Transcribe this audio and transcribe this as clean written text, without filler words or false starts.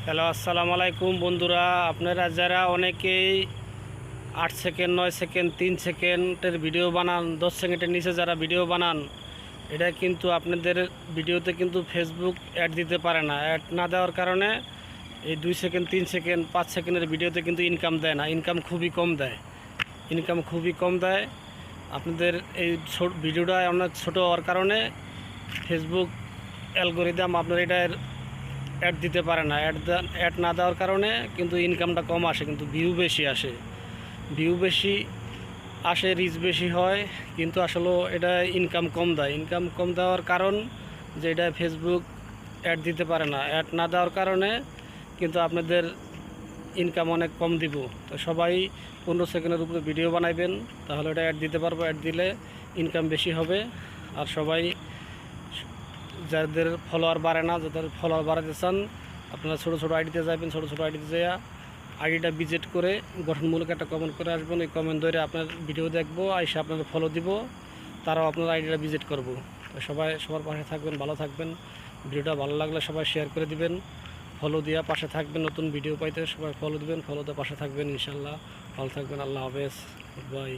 Hello, আসসালামু আলাইকুম বন্ধুরা। আপনারা যারা অনেকেই 8 সেকেন্ড, 9 সেকেন্ড, 3 সেকেন্ডের ভিডিও বানান, 10 সেকেন্ডের নিচে যারা ভিডিও বানান, এটা কিন্তু আপনাদের ভিডিওতে কিন্তু ফেসবুক অ্যাড দিতে পারে না। অ্যাড না দেওয়ার কারণে এই 2 সেকেন্ড, 3 সেকেন্ড, 5 সেকেন্ডের ভিডিওতে কিন্তু ইনকাম দেয় না। ইনকাম খুবই কম দেয়। আপনাদের এই ভিডিওটা অনেক ছোটো হওয়ার কারণে ফেসবুক অ্যালগোরিদম আপনার এটার অ্যাড দিতে পারে না। অ্যাড না দেওয়ার কারণে কিন্তু ইনকামটা কম আসে, কিন্তু ভিউ বেশি আসে, রিচ বেশি হয়, কিন্তু আসলে এটা ইনকাম কম দেয়। ইনকাম কম দেওয়ার কারণ যে এটা ফেসবুক অ্যাড দিতে পারে না। অ্যাড না দেওয়ার কারণে কিন্তু আপনাদের ইনকাম অনেক কম দিব। তো সবাই 15 সেকেন্ডের উপরে ভিডিও বানাইবেন, তাহলে এটা অ্যাড দিতে পারবো। অ্যাড দিলে ইনকাম বেশি হবে। আর সবাই যাদের ফলোয়ার বাড়ে না, যাদের ফলোয়ার বাড়াতে চান, আপনারা ছোটো আইডিতে যাবেন। ছোটো আইডিতে যাইয়া আইডিটা ভিজিট করে গঠনমূলক একটা কমেন্ট করে আসবেন। ওই কমেন্ট ধরে আপনার ভিডিও দেখবো, আইসা আপনাদের ফলো দিব, তারাও আপনার আইডিটা ভিজিট করব। তো সবাই সবার পাশে থাকবেন, ভালো থাকবেন। ভিডিওটা ভালো লাগলে সবাই শেয়ার করে দিবেন, ফলো দিয়া পাশে থাকবেন। নতুন ভিডিও পাইতে সবাই ফলো দিবেন, ফলোতে পাশে থাকবেন। ইনশাল্লাহ ভালো থাকবেন। আল্লাহ হাফেজ, গুড বাই।